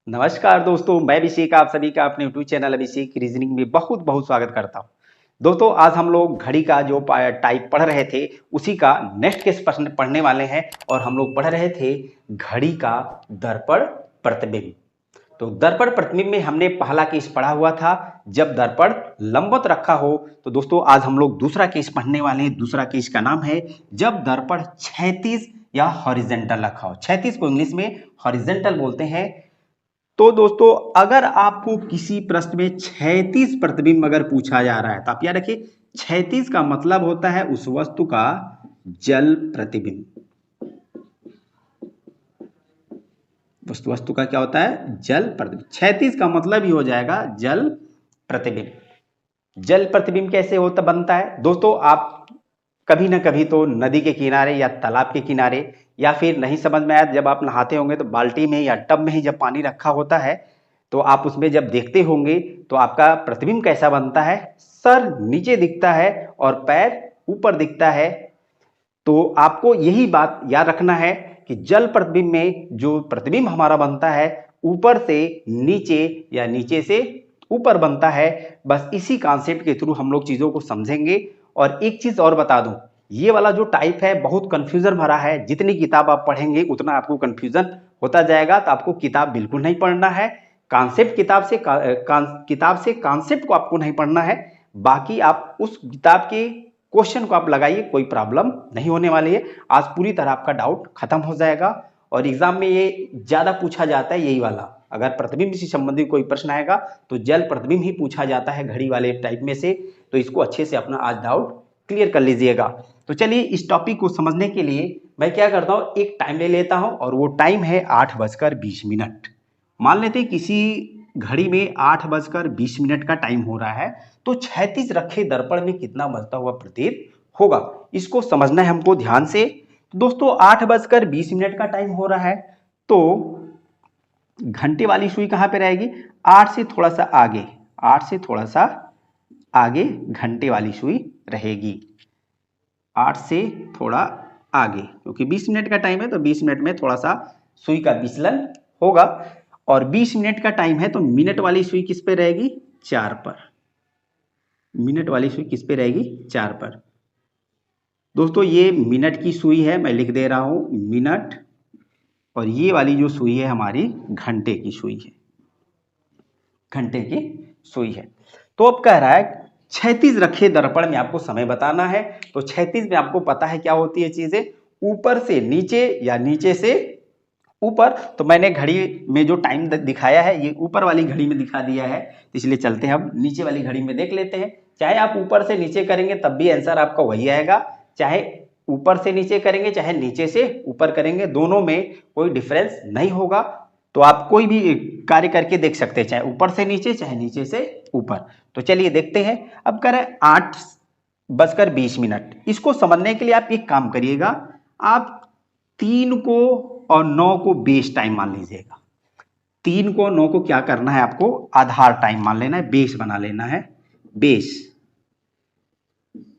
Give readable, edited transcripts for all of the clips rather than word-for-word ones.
नमस्कार दोस्तों, मैं अभिषेक आप सभी का अपने यूट्यूब चैनल अभिषेक रीजनिंग में बहुत बहुत स्वागत करता हूं। दोस्तों, आज हम लोग घड़ी का जो टाइप पढ़ रहे थे उसी का नेक्स्ट केस पढ़ने वाले हैं और हम लोग पढ़ रहे थे घड़ी का दर्पण प्रतिबिंब। तो दर्पण प्रतिबिंब में हमने पहला केस पढ़ा हुआ था, जब दर्पण लंबवत रखा हो। तो दोस्तों, आज हम लोग दूसरा केस पढ़ने वाले हैं। दूसरा केस का नाम है जब दर्पण क्षैतिज या हॉरिजॉन्टल रखा हो। क्षैतिज को इंग्लिश में हॉरिजॉन्टल बोलते हैं। तो दोस्तों, अगर आपको किसी प्रश्न में क्षैतिज प्रतिबिंब अगर पूछा जा रहा है तो आप याद रखिए, क्षैतिज का मतलब होता है उस वस्तु का जल प्रतिबिंब। वस्तु का क्या होता है? जल प्रतिबिंब। क्षैतिज का मतलब ही हो जाएगा जल प्रतिबिंब। जल प्रतिबिंब कैसे होता बनता है दोस्तों? आप कभी ना कभी तो नदी के किनारे या तालाब के किनारे, या फिर नहीं समझ में आया जब आप नहाते होंगे तो बाल्टी में या टब में ही जब पानी रखा होता है तो आप उसमें जब देखते होंगे तो आपका प्रतिबिंब कैसा बनता है? सर नीचे दिखता है और पैर ऊपर दिखता है। तो आपको यही बात याद रखना है कि जल प्रतिबिंब में जो प्रतिबिंब हमारा बनता है ऊपर से नीचे या नीचे से ऊपर बनता है। बस इसी कॉन्सेप्ट के थ्रू हम लोग चीजों को समझेंगे। और एक चीज और बता दूं, ये वाला जो टाइप है बहुत कंफ्यूजन भरा है। जितनी किताब आप पढ़ेंगे उतना आपको कंफ्यूजन होता जाएगा। तो आपको किताब बिल्कुल नहीं पढ़ना है। कॉन्सेप्ट किताब से कॉन्सेप्ट को आपको नहीं पढ़ना है। बाकी आप उस किताब के क्वेश्चन को आप लगाइए, कोई प्रॉब्लम नहीं होने वाली है। आज पूरी तरह आपका डाउट खत्म हो जाएगा। और एग्जाम में ये ज्यादा पूछा जाता है यही वाला। अगर प्रतिबिंब से संबंधित कोई प्रश्न आएगा तो जल प्रतिबिंब ही पूछा जाता है घड़ी वाले टाइप में से। तो इसको अच्छे से अपना आज डाउट क्लियर कर लीजिएगा। तो चलिए, इस टॉपिक को समझने के लिए मैं क्या करता हूँ, एक टाइम ले लेता हूँ और वो टाइम है 8:20। मान लेते हैं किसी घड़ी में 8:20 का टाइम हो रहा है, तो क्षैतिज रखे दर्पण में कितना बजता हुआ प्रतीत होगा, इसको समझना है हमको ध्यान से। तो दोस्तों, 8:20 का टाइम हो रहा है तो घंटे वाली सुई कहां पे रहेगी? 8 से थोड़ा सा आगे, 8 से थोड़ा सा आगे घंटे वाली सुई रहेगी। 8 से थोड़ा आगे, क्योंकि 20 मिनट का टाइम है तो 20 मिनट में थोड़ा सा सुई का विचलन होगा। और 20 मिनट का टाइम है तो मिनट वाली सुई किस पे रहेगी? 4 पर। मिनट वाली सुई किस पे रहेगी? 4 पर। दोस्तों, ये मिनट की सुई है, मैं लिख दे रहा हूं मिनट। और ये वाली जो सुई है हमारी घंटे की सुई है, घंटे की सुई है। तो अब कह रहा है क्षैतिज रखे दर्पण में आपको समय बताना है। तो क्षैतिज में आपको पता है क्या होती है चीजें, ऊपर से नीचे या नीचे से ऊपर। तो मैंने घड़ी में जो टाइम दिखाया है ये ऊपर वाली घड़ी में दिखा दिया है, इसलिए चलते हैं हम नीचे वाली घड़ी में देख लेते हैं। चाहे आप ऊपर से नीचे करेंगे तब भी आंसर आपका वही आएगा, चाहे ऊपर से नीचे करेंगे चाहे नीचे से ऊपर करेंगे, दोनों में कोई डिफरेंस नहीं होगा। तो आप कोई भी कार्य करके देख सकते हैं, चाहे ऊपर से नीचे चाहे नीचे से ऊपर। तो चलिए देखते हैं। अब कह रहे हैं 8:20। इसको समझने के लिए आप एक काम करिएगा, आप 3 को और 9 को बेस टाइम मान लीजिएगा। 3 को 9 को क्या करना है, आपको आधार टाइम मान लेना है, बेस बना लेना है। बेस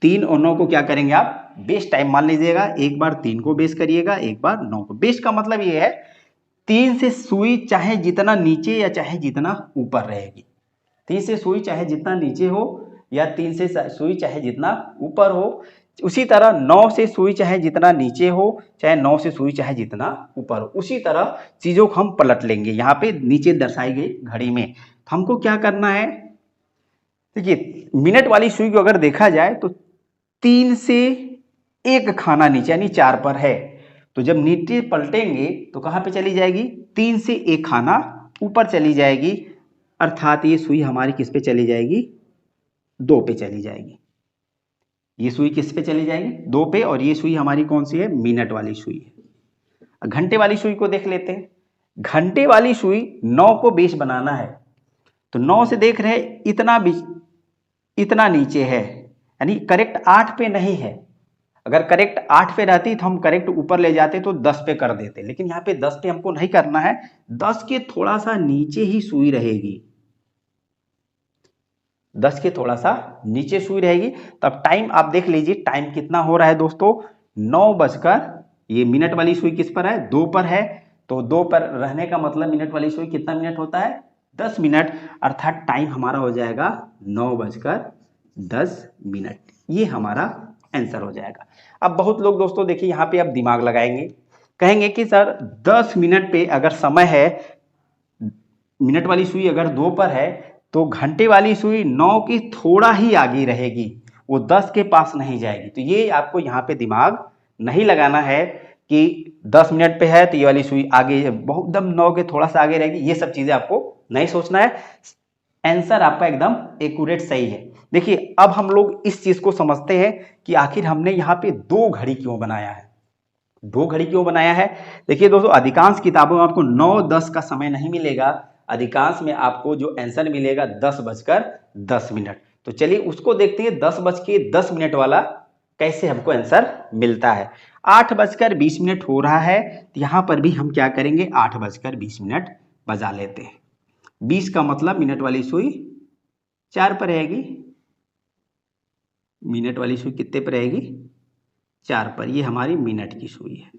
3 और 9 को क्या करेंगे आप? बेस टाइम मान लीजिएगा। एक बार 3 को बेस करिएगा, एक बार 9 को। बेस का मतलब ये है 3 से सुई चाहे जितना नीचे या चाहे जितना ऊपर रहेगी। 3 से सुई चाहे जितना नीचे हो या 3 से सुई चाहे जितना ऊपर हो। उसी तरह 9 से सुई चाहे जितना नीचे हो चाहे 9 से सुई चाहे जितना ऊपर हो। उसी तरह चीजों को हम पलट लेंगे। यहाँ पे नीचे दर्शाई गई घड़ी में तो हमको क्या करना है, देखिए मिनट वाली सुई को अगर देखा जाए तो 3 से एक खाना नीचे यानी 4 पर है। तो जब नीचे पलटेंगे तो कहां पे चली जाएगी? 3 से एक खाना ऊपर चली जाएगी। अर्थात ये सुई हमारी किस पे चली जाएगी? 2 पे चली जाएगी। ये सुई किस पे चली जाएगी? 2 पे। और ये सुई हमारी कौन सी है? मिनट वाली सुई है। घंटे वाली सुई को देख लेते हैं। घंटे वाली सुई 9 को बेस बनाना है तो 9 से देख रहे हैं इतना नीचे है, यानी करेक्ट 8 पे नहीं है। अगर करेक्ट 8 पे रहती तो हम करेक्ट ऊपर ले जाते तो 10 पे कर देते, लेकिन यहाँ पे 10 पे हमको नहीं करना है। 10 के थोड़ा सा नीचे ही सुई रहेगी। 10 के थोड़ा सा नीचे सुई रहेगी। तब टाइम आप देख लीजिए, टाइम कितना हो रहा है दोस्तों? 9 बजकर, ये मिनट वाली सुई किस पर है? 2 पर है। तो 2 पर रहने का मतलब मिनट वाली सुई कितना मिनट होता है, 10 मिनट, अर्थात टाइम हमारा हो जाएगा 9:10। ये हमारा आंसर हो जाएगा। अब बहुत लोग दोस्तों देखिए यहाँ पे अब दिमाग लगाएंगे, कहेंगे कि सर 10 मिनट पे अगर समय है, मिनट वाली सुई अगर 2 पर है तो घंटे वाली सुई 9 की थोड़ा ही आगे रहेगी, वो 10 के पास नहीं जाएगी। तो ये आपको यहाँ पे दिमाग नहीं लगाना है कि 10 मिनट पे है तो ये वाली सुई आगे बहुत एकदम 9 के थोड़ा सा आगे रहेगी, ये सब चीजें आपको नहीं सोचना है। आंसर आपका एकदम एक्यूरेट सही है। देखिए अब हम लोग इस चीज को समझते हैं कि आखिर हमने यहाँ पे 2 घड़ी क्यों बनाया है। 2 घड़ी क्यों बनाया है, देखिए दोस्तों अधिकांश किताबों में आपको 9:10 का समय नहीं मिलेगा, अधिकांश में आपको जो आंसर मिलेगा 10:10। तो चलिए उसको देखते हैं 10:10 वाला कैसे हमको आंसर मिलता है। 8:20 हो रहा है, तो यहां पर भी हम क्या करेंगे 8:20 बजा लेते हैं। 20 का मतलब मिनट वाली सुई 4 पर रहेगी, मिनट वाली सुई कितने पर रहेगी 4 पर, ये हमारी मिनट की सुई है।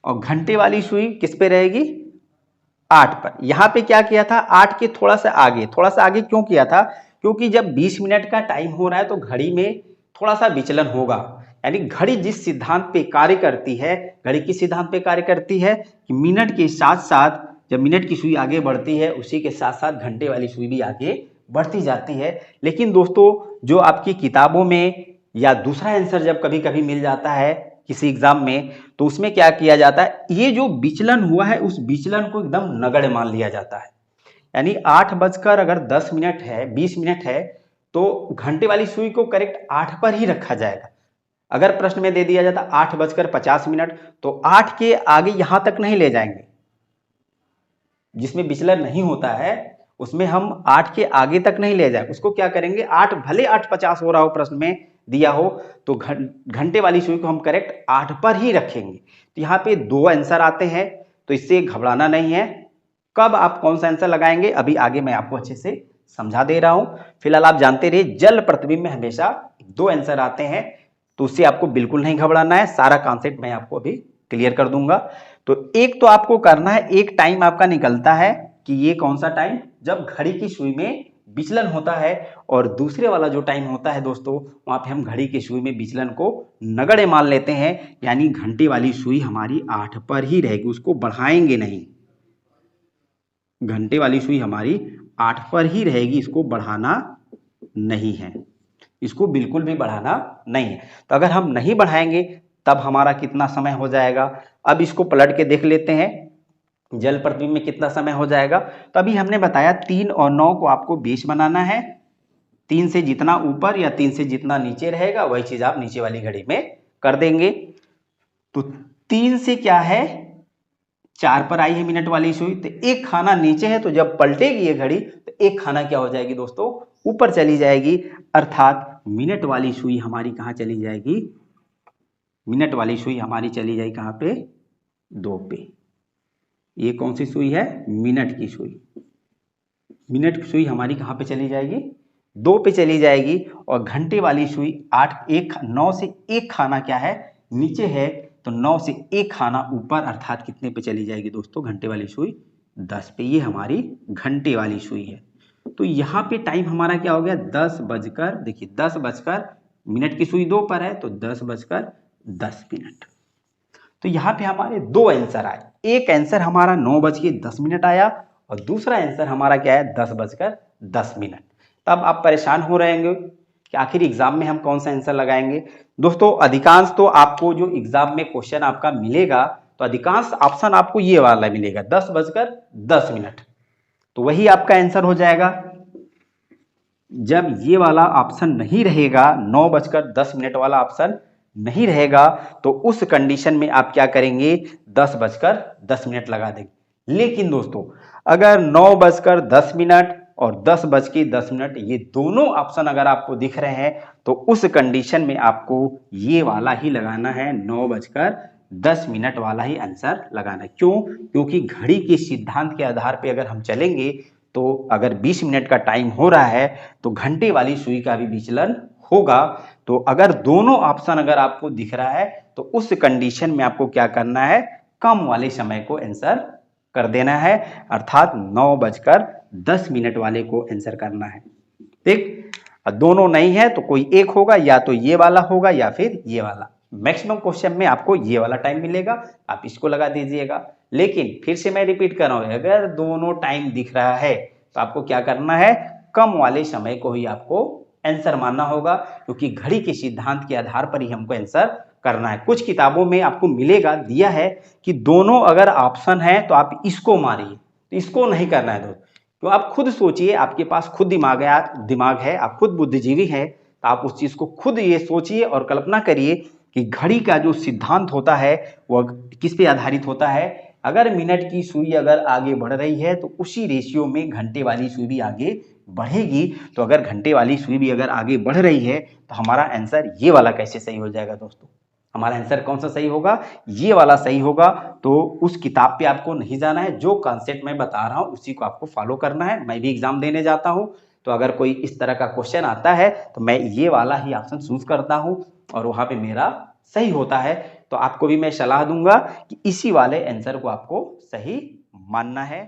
और घंटे वाली सुई किस पे रहेगी 8 पर। यहां पे क्या किया था 8 के थोड़ा सा आगे क्यों किया था, क्योंकि जब 20 मिनट का टाइम हो रहा है तो घड़ी में थोड़ा सा विचलन होगा, यानी घड़ी जिस सिद्धांत पे कार्य करती है, घड़ी किस सिद्धांत पे कार्य करती है कि मिनट के साथ साथ जब मिनट की सुई आगे बढ़ती है उसी के साथ साथ घंटे वाली सुई भी आगे बढ़ती जाती है। लेकिन दोस्तों जो आपकी किताबों में या दूसरा आंसर जब कभी कभी मिल जाता है किसी एग्जाम में, तो उसमें क्या किया जाता है, ये जो विचलन हुआ है उस विचलन को एकदम नगण्य मान लिया जाता है। यानी 8:10 है 20 मिनट है तो घंटे वाली सुई को करेक्ट 8 पर ही रखा जाएगा। अगर प्रश्न में दे दिया जाता 8:50 तो 8 के आगे यहां तक नहीं ले जाएंगे, जिसमें विचलन नहीं होता है उसमें हम 8 के आगे तक नहीं ले जाए, उसको क्या करेंगे 8 भले 8:50 हो रहा हो प्रश्न में दिया हो तो घंटे वाली सुई को हम करेक्ट 8 पर ही रखेंगे। तो यहाँ पे 2 आंसर आते हैं, तो इससे घबराना नहीं है। कब आप कौन सा आंसर लगाएंगे अभी आगे मैं आपको अच्छे से समझा दे रहा हूं। फिलहाल आप जानते रहिए जल प्रतिबिंब में हमेशा 2 आंसर आते हैं, तो उससे आपको बिल्कुल नहीं घबराना है, सारा कॉन्सेप्ट मैं आपको अभी क्लियर कर दूंगा। तो एक तो आपको करना है, एक टाइम आपका निकलता है कि ये कौन सा टाइम जब घड़ी की सुई में विचलन होता है, और दूसरे वाला जो टाइम होता है दोस्तों वहां पे हम घड़ी की सुई में विचलन को नगण्य मान लेते हैं, यानी घंटे वाली सुई हमारी 8 पर ही रहेगी, उसको बढ़ाएंगे नहीं। घंटे वाली सुई हमारी 8 पर ही रहेगी, इसको बढ़ाना नहीं है, इसको बिल्कुल भी बढ़ाना नहीं है। तो अगर हम नहीं बढ़ाएंगे तब हमारा कितना समय हो जाएगा, अब इसको पलट के देख लेते हैं जल प्रतिबिंब में कितना समय हो जाएगा। तो अभी हमने बताया 3 और 9 को आपको 20 बनाना है, 3 से जितना ऊपर या 3 से जितना नीचे रहेगा वही चीज आप नीचे वाली घड़ी में कर देंगे। तो 3 से क्या है 4 पर आई है मिनट वाली सुई, तो एक खाना नीचे है, तो जब पलटेगी ये घड़ी तो एक खाना क्या हो जाएगी दोस्तों ऊपर चली जाएगी, अर्थात मिनट वाली सुई हमारी कहां चली जाएगी, मिनट वाली सुई हमारी चली जाएगी कहां पे 2 पे। ये कौन सी सुई है मिनट की सुई, मिनट की सुई हमारी कहां पे चली जाएगी 2 पे चली जाएगी, और घंटे वाली सुई 9 से एक खाना क्या है नीचे है, तो 9 से एक खाना ऊपर, अर्थात कितने पे चली जाएगी दोस्तों घंटे वाली सुई 10 पे। ये हमारी घंटे वाली सुई है। तो यहाँ पे टाइम हमारा क्या हो गया 10:10, देखिए 10:10, मिनट की सुई 2 पर है तो 10:10। तो यहाँ पे हमारे 2 आंसर आए, एक आंसर हमारा 9:10 आया और दूसरा आंसर हमारा क्या है 10:10। तब आप परेशान हो रहे होंगे कि आखिर एग्जाम में हम कौन सा आंसर लगाएंगे। दोस्तों अधिकांश तो आपको जो एग्जाम में क्वेश्चन आपका मिलेगा तो अधिकांश ऑप्शन आपको ये वाला मिलेगा 10:10, तो वही आपका आंसर हो जाएगा। जब ये वाला ऑप्शन नहीं रहेगा 9:10 वाला ऑप्शन नहीं रहेगा तो उस कंडीशन में आप क्या करेंगे 10:10 लगा देंगे। लेकिन दोस्तों अगर 9:10 और 10:10 ये दोनों ऑप्शन अगर आपको दिख रहे हैं तो उस कंडीशन में आपको ये वाला ही लगाना है, 9:10 वाला ही आंसर लगाना है। क्यों? क्योंकि घड़ी के सिद्धांत के आधार पे अगर हम चलेंगे तो अगर 20 मिनट का टाइम हो रहा है तो घंटे वाली सुई का भी विचलन होगा। तो अगर दोनों ऑप्शन अगर आपको दिख रहा है तो उस कंडीशन में आपको क्या करना है कम वाले समय को आंसर कर देना है, अर्थात 9:10 वाले को आंसर करना है। ठीक, दोनों नहीं है तो कोई एक होगा, या तो ये वाला होगा या फिर ये वाला। मैक्सिमम क्वेश्चन में आपको ये वाला टाइम मिलेगा, आप इसको लगा दीजिएगा। लेकिन फिर से मैं रिपीट कर रहा हूं, अगर दोनों टाइम दिख रहा है तो आपको क्या करना है, कम वाले समय को ही आपको आंसर मानना होगा, क्योंकि घड़ी के सिद्धांत के आधार पर ही हमको आंसर करना है। कुछ किताबों में आपको मिलेगा, दिया है कि दोनों अगर ऑप्शन है तो आप इसको मारिए, तो इसको नहीं करना है दोस्तों। तो आप खुद सोचिए, आपके पास खुद दिमाग है, आप खुद बुद्धिजीवी है, तो आप उस चीज को खुद ये सोचिए और कल्पना करिए कि घड़ी का जो सिद्धांत होता है वह किस पे आधारित होता है। अगर मिनट की सुई अगर आगे बढ़ रही है तो उसी रेशियो में घंटे वाली सुई भी आगे बढ़ेगी। तो अगर घंटे वाली सुई भी अगर आगे बढ़ रही है तो हमारा आंसर ये वाला कैसे सही हो जाएगा दोस्तों? हमारा आंसर कौन सा सही होगा? ये वाला सही होगा। तो उस किताब पे आपको नहीं जाना है, जो कॉन्सेप्ट मैं बता रहा हूँ उसी को आपको फॉलो करना है। मैं भी एग्जाम देने जाता हूँ, तो अगर कोई इस तरह का क्वेश्चन आता है तो मैं ये वाला ही ऑप्शन चूज करता हूँ और वहां पे मेरा सही होता है। तो आपको भी मैं सलाह दूंगा कि इसी वाले आंसर को आपको सही मानना है।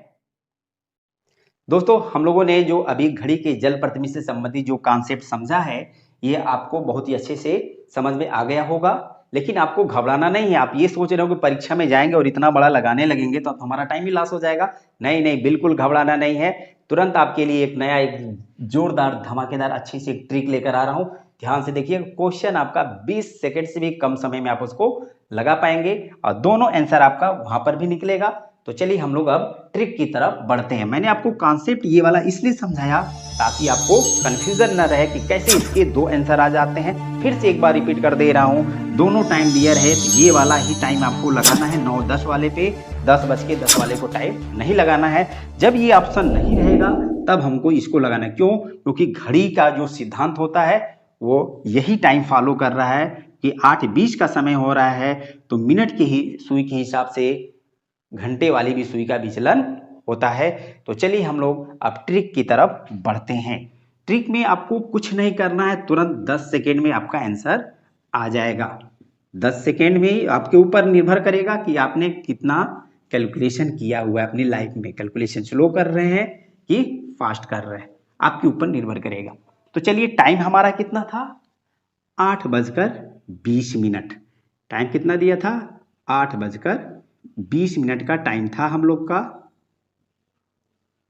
दोस्तों, हम लोगों ने जो अभी घड़ी के जल प्रतिबिंब से संबंधित जो कॉन्सेप्ट समझा है, ये आपको बहुत ही अच्छे से समझ में आ गया होगा। लेकिन आपको घबराना नहीं है। आप ये सोच रहे हो कि परीक्षा में जाएंगे और इतना बड़ा लगाने लगेंगे तो हमारा टाइम ही लॉस हो जाएगा। नहीं नहीं, बिल्कुल घबराना नहीं है। तुरंत आपके लिए एक नया, एक जोरदार, धमाकेदार अच्छी सी एक ट्रिक लेकर आ रहा हूँ। ध्यान से देखिए, क्वेश्चन आपका 20 सेकंड से भी कम समय में आप उसको लगा पाएंगे और दोनों आंसर आपका वहां पर भी निकलेगा। तो चलिए हम लोग अब ट्रिक की तरफ बढ़ते हैं। मैंने आपको कॉन्सेप्ट ये वाला इसलिए समझाया ताकि आपको कंफ्यूजन न रहे कि कैसे इसके दो आंसर आ जाते हैं। फिर से एक बार रिपीट कर दे रहा हूँ, दोनों टाइम दिया रहे तो ये वाला ही टाइम आपको लगाना है 9:10 वाले पे, 10:10 वाले को टाइम नहीं लगाना है। जब ये ऑप्शन नहीं रहेगा तब हमको इसको लगाना है। क्यों? क्योंकि घड़ी का जो सिद्धांत होता है वो यही टाइम फॉलो कर रहा है कि 8:20 का समय हो रहा है, तो मिनट की ही सुई के हिसाब से घंटे वाली भी सुई का विचलन होता है। तो चलिए हम लोग अब ट्रिक की तरफ बढ़ते हैं। ट्रिक में आपको कुछ नहीं करना है, तुरंत 10 सेकेंड में आपका आंसर आ जाएगा। 10 सेकेंड में आपके ऊपर निर्भर करेगा कि आपने कितना कैलकुलेशन किया हुआ है अपनी लाइफ में, कैलकुलेशन स्लो कर रहे हैं कि फास्ट कर रहे हैं, आपके ऊपर निर्भर करेगा। तो चलिए, टाइम हमारा कितना था? 8:20। टाइम कितना दिया था? 8:20 का टाइम था हम लोग का,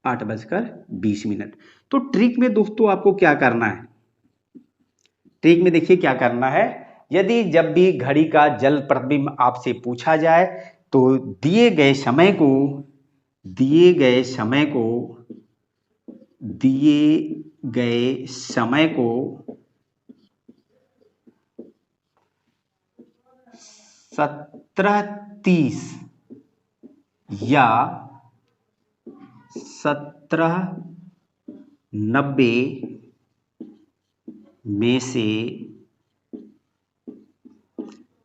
8:20। तो ट्रिक में दोस्तों आपको क्या करना है? ट्रिक में देखिए क्या करना है। यदि जब भी घड़ी का जल प्रतिबिंब आपसे पूछा जाए तो दिए गए समय को दिए गए समय को 17:30 या 17:90 में से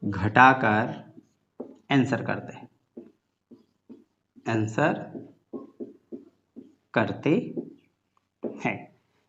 घटाकर आंसर करते हैं।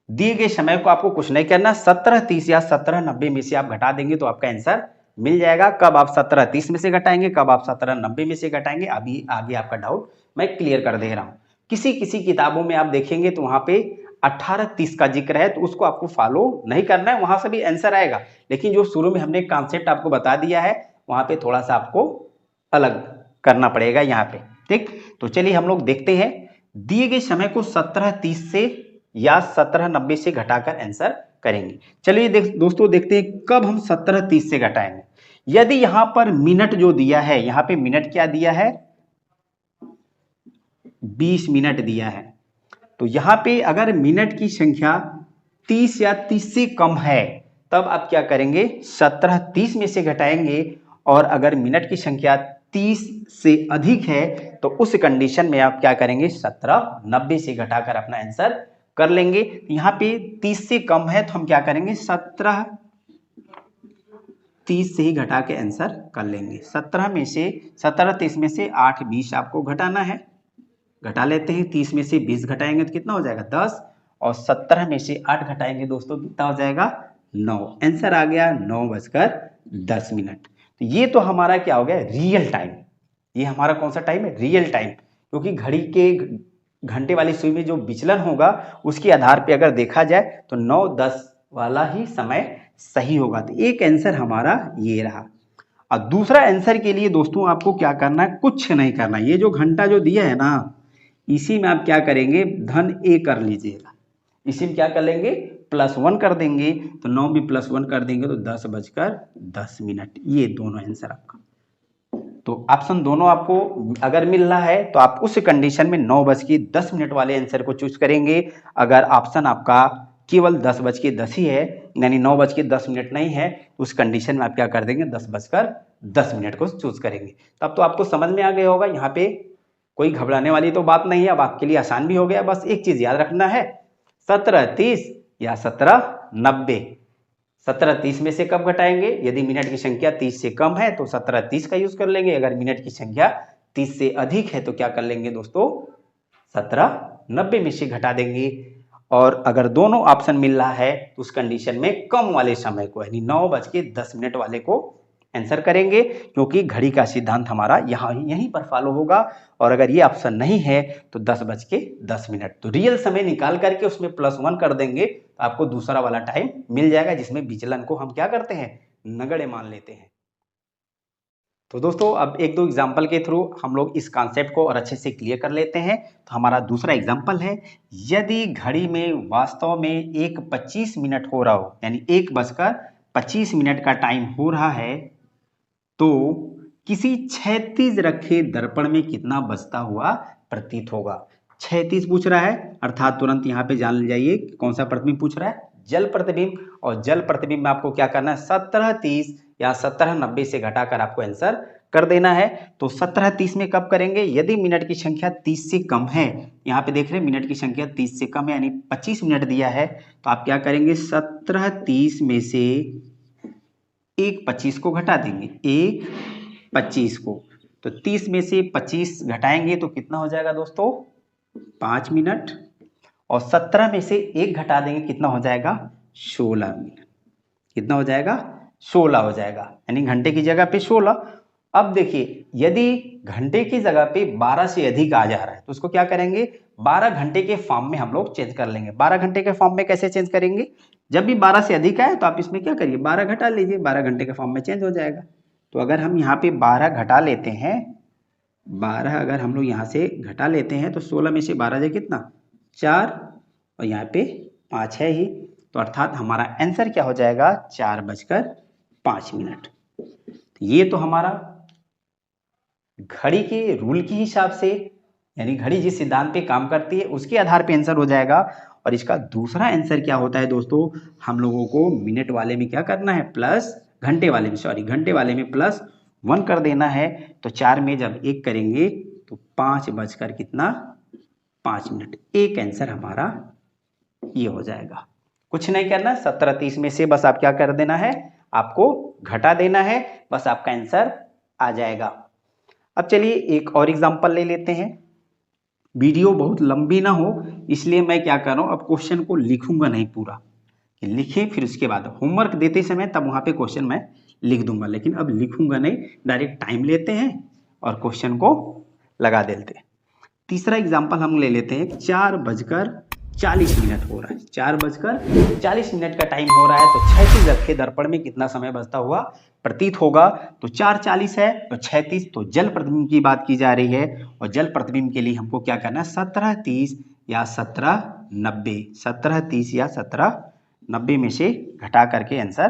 दिए गए समय को आपको कुछ नहीं करना, 17:30 या 17:90 में से आप घटा देंगे तो आपका आंसर मिल जाएगा। कब आप 17:30 में से घटाएंगे, कब आप 17:90 में से घटाएंगे, अभी आगे आपका डाउट मैं क्लियर कर दे रहा हूं। किसी किसी किताबों में आप देखेंगे तो वहां पे 18:30 का जिक्र है, तो उसको आपको फॉलो नहीं करना है, वहां से भी आंसर आएगा। लेकिन जो शुरू में हमने कॉन्सेप्ट आपको बता दिया है वहां पे थोड़ा सा आपको अलग करना पड़ेगा यहाँ पे। ठीक, तो चलिए हम लोग देखते हैं। दिए गए समय को 17:30 से या 17:90 से घटाकर आंसर करेंगे। चलिए दोस्तों देखते हैं कब हम 17:30 से घटाएंगे। यदि यहां पर मिनट जो दिया है, यहां पे मिनट क्या दिया है? 20 मिनट दिया है। तो यहां पे अगर मिनट की संख्या 30 या 30 से कम है तब आप क्या करेंगे? 17:30 में से घटाएंगे। और अगर मिनट की संख्या 30 से अधिक है तो उस कंडीशन में आप क्या करेंगे? 17:90 से घटाकर अपना आंसर कर लेंगे। यहां पे 30 से कम है तो हम क्या करेंगे? 17:30 से ही घटा के आंसर कर लेंगे। 17:30 में से 8:20 आपको घटाना है। घटा लेते हैं, 30 में से 20 घटाएंगे तो कितना हो जाएगा? 10। और 17 में से 8 घटाएंगे दोस्तों, कितना हो जाएगा? 9। आंसर आ गया 9:10। तो ये तो हमारा क्या हो गया? Real time. ये हमारा कौन सा टाइम है, रियल टाइम, क्योंकि घड़ी के घंटे वाली सुई में जो विचलन होगा उसके आधार पे अगर देखा जाए तो 9-10 वाला ही समय सही होगा। तो एक आंसर हमारा ये रहा। और दूसरा आंसर के लिए दोस्तों आपको क्या करना है, कुछ नहीं करना, ये जो घंटा जो दिया है ना इसी में आप क्या करेंगे, धन ए कर लीजिएगा, इसी में क्या कर लेंगे, +1 कर देंगे, तो 9 भी +1 कर देंगे तो 10:10। ये दोनों आंसर आपका। तो ऑप्शन दोनों आपको अगर मिल रहा है तो आप उस कंडीशन में 9:10 वाले आंसर को चूज करेंगे। अगर ऑप्शन आपका केवल 10:10 ही है, यानी 9:10 नहीं है, तो उस कंडीशन में आप क्या कर देंगे, 10:10 को चूज करेंगे। तब तो आपको समझ में आ गया होगा, यहाँ पे कोई घबराने वाली तो बात नहीं है। अब आपके लिए आसान भी हो गया, बस एक चीज याद रखना है, 17:30 या 17:90। 17:30 में से कब घटाएंगे, यदि मिनट की संख्या 30 से कम है तो 17:30 का यूज कर लेंगे, अगर मिनट की संख्या 30 से अधिक है तो क्या कर लेंगे दोस्तों, 17:90 में से घटा देंगे। और अगर दोनों ऑप्शन मिल रहा है तो उस कंडीशन में कम वाले समय को यानी 9:10 वाले को आंसर करेंगे, क्योंकि घड़ी का सिद्धांत हमारा यहीं पर फॉलो होगा। और अगर ये ऑप्शन नहीं है तो 10:10, तो रियल समय निकाल करके उसमें +1 कर देंगे तो आपको दूसरा वाला टाइम मिल जाएगा, जिसमें विचलन को हम क्या करते हैं, नगण्य मान लेते हैं। तो दोस्तों अब एक दो एग्जाम्पल के थ्रू हम लोग इस कॉन्सेप्ट को और अच्छे से क्लियर कर लेते हैं। तो हमारा दूसरा एग्जाम्पल है, यदि घड़ी में वास्तव में 1:25 हो रहा हो, यानी 1:25 का टाइम हो रहा है, तो किसी क्षैतिज रखे दर्पण में कितना बजता हुआ प्रतीत होगा। क्षैतिज पूछ रहा है, अर्थात तुरंत यहाँ पे जान जाइए कौन सा प्रतिबिंब पूछ रहा है, जल प्रतिबिंब। और जल प्रतिबिंब में आपको क्या करना है, 17:30 या 17:90 से घटाकर आपको आंसर कर देना है। तो 17:30 में कब करेंगे, यदि मिनट की संख्या 30 से कम है, यहाँ पे देख रहे हैं मिनट की संख्या 30 से कम है, यानी 25 मिनट दिया है, तो आप क्या करेंगे, 17:30 में से 1:25 को घटा देंगे, 1:25 को, तो 30 में से 25 घटाएंगे तो कितना हो जाएगा दोस्तों, 5 मिनट। और 17 में से 1 घटा देंगे, कितना हो जाएगा, 16 मिनट। कितना हो जाएगा, 16 हो जाएगा, यानी घंटे की जगह पे 16। अब देखिए यदि घंटे की जगह पे 12 से अधिक आ जा रहा है तो उसको क्या करेंगे, 12 घंटे के फॉर्म में हम लोग चेंज कर लेंगे। 12 घंटे के फॉर्म में कैसे चेंज करेंगे, जब भी 12 से अधिक आए तो आप इसमें क्या करिए, 12 घटा लीजिए, 12 घंटे के फॉर्म में चेंज हो जाएगा। तो अगर हम यहाँ पे 12 घटा लेते हैं, 12 अगर हम लोग यहाँ से घटा लेते हैं तो 16 में से 12 जाए कितना, 4, और यहाँ पे 5 है ही, तो अर्थात हमारा आंसर क्या हो जाएगा, 4:05। ये तो हमारा घड़ी के रूल के हिसाब से, यानी घड़ी जिस सिद्धांत पे काम करती है उसके आधार पे आंसर हो जाएगा। और इसका दूसरा आंसर क्या होता है दोस्तों, हम लोगों को मिनट वाले में क्या करना है, घंटे वाले में +1 कर देना है। तो 4 में जब 1 करेंगे तो 5:05। एक आंसर हमारा ये हो जाएगा। कुछ नहीं करना, 17:30 में से बस आप क्या कर देना है, आपको घटा देना है, बस आपका आंसर आ जाएगा। अब चलिए एक और एग्जांपल ले लेते हैं, वीडियो बहुत लंबी ना हो इसलिए मैं क्या कर रहा हूँ, अब क्वेश्चन को लिखूंगा नहीं पूरा, लिखे फिर उसके बाद होमवर्क देते समय तब वहां पे क्वेश्चन मैं लिख दूंगा, लेकिन अब लिखूंगा नहीं, डायरेक्ट टाइम लेते हैं और क्वेश्चन को लगा देते हैं। तीसरा एग्जांपल हम ले लेते हैं, 4:40 हो रहा है, 4:40 का टाइम हो रहा है, तो 36 रखे दर्पण में कितना समय बचता हुआ प्रतीत होगा। तो 4:40 है तो 36, तो जल प्रतिबिंब की बात की जा रही है, और जल प्रतिबिंब के लिए हमको क्या करना है, 17:30 या 17:90, 17:30 या 17:90 में से घटा करके आंसर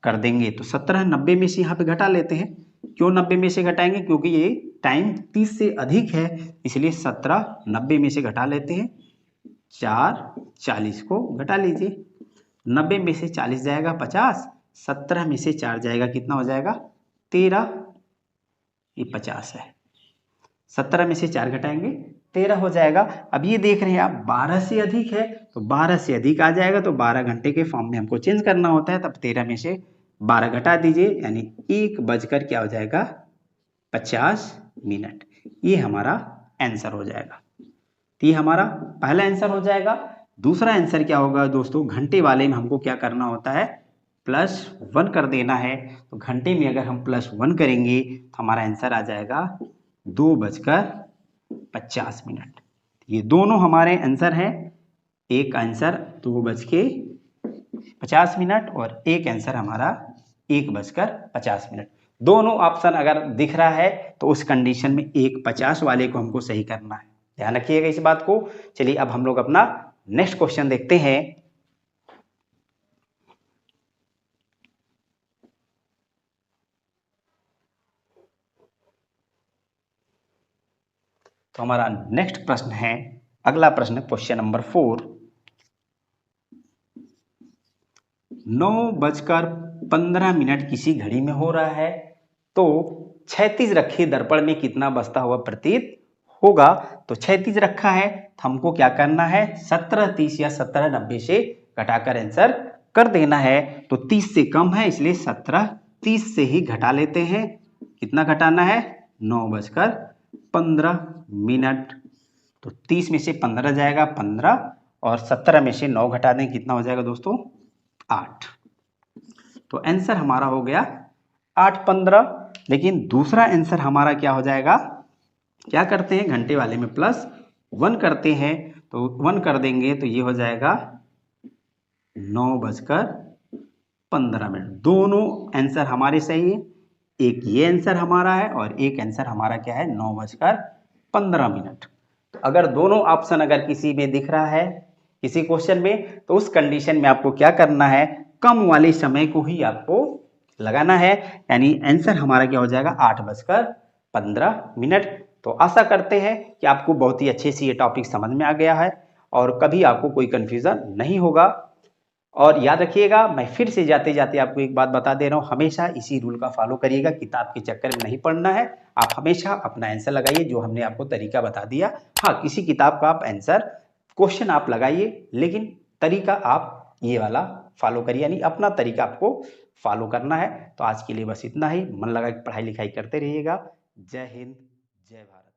कर देंगे। तो 17:90 में से यहाँ पे घटा लेते हैं, क्यों 90 में से घटाएंगे, क्योंकि ये टाइम 30 से अधिक है, इसलिए 17:90 में से घटा लेते हैं। 4:40 को घटा लीजिए, 90 में से 40 जाएगा 50, 17 में से 4 जाएगा कितना हो जाएगा 13, ये 50 है, 17 में से 4 घटाएंगे 13 हो जाएगा। अब ये देख रहे हैं आप 12 से अधिक है तो 12 से अधिक आ जाएगा, तो 12 घंटे के फॉर्म में हमको चेंज करना होता है, तब 13 में से 12 घटा दीजिए, यानी 1:50 क्या हो जाएगा 50। ये हमारा आंसर हो जाएगा। तो ये हमारा पहला आंसर हो जाएगा। दूसरा आंसर क्या होगा दोस्तों, घंटे वाले में हमको क्या करना होता है, +1 कर देना है। तो घंटे में अगर हम +1 करेंगे तो हमारा आंसर आ जाएगा 2:50। ये दोनों हमारे आंसर हैं। एक आंसर 2:50 और एक आंसर हमारा 1:50। दोनों ऑप्शन अगर दिख रहा है तो उस कंडीशन में 1:50 वाले को हमको सही करना है। ध्यान रखिएगा इस बात को। चलिए अब हम लोग अपना नेक्स्ट क्वेश्चन देखते हैं। तो हमारा नेक्स्ट प्रश्न है, अगला प्रश्न क्वेश्चन नंबर 4। 9:15 किसी घड़ी में हो रहा है, तो 36 रखे दर्पण में कितना बसता हुआ प्रतीत होगा। तो 36 रखा है तो हमको क्या करना है, 17:30 या 17:90 से घटाकर आंसर कर देना है। तो 30 से कम है इसलिए 17:30 से ही घटा लेते हैं। कितना घटाना है, 9:15। तो 30 में से 15 जाएगा 15, और 17 में से 9 घटा दें, कितना हो जाएगा दोस्तों, 8। तो आंसर हमारा हो गया 8:15। लेकिन दूसरा आंसर हमारा क्या हो जाएगा, क्या करते हैं, घंटे वाले में +1 करते हैं। तो 1 कर देंगे तो ये हो जाएगा 9:15। दोनों आंसर हमारे सही है। एक ये आंसर हमारा है और एक आंसर हमारा क्या है, 9:15। तो अगर दोनों ऑप्शन अगर किसी में दिख रहा है किसी क्वेश्चन में, तो उस कंडीशन में आपको क्या करना है, कम वाले समय को ही आपको लगाना है। यानी आंसर हमारा क्या हो जाएगा, 8:15। तो आशा करते हैं कि आपको बहुत ही अच्छे से ये टॉपिक समझ में आ गया है और कभी आपको कोई कंफ्यूजन नहीं होगा। और याद रखिएगा, मैं फिर से जाते जाते आपको एक बात बता दे रहा हूँ, हमेशा इसी रूल का फॉलो करिएगा। किताब के चक्कर में नहीं पढ़ना है। आप हमेशा अपना आंसर लगाइए, जो हमने आपको तरीका बता दिया। हाँ, किसी किताब का आप आंसर क्वेश्चन आप लगाइए, लेकिन तरीका आप ये वाला फॉलो करिए, यानी अपना तरीका आपको फॉलो करना है। तो आज के लिए बस इतना ही। मन लगा कि पढ़ाई लिखाई करते रहिएगा। जय हिंद, जय भारत।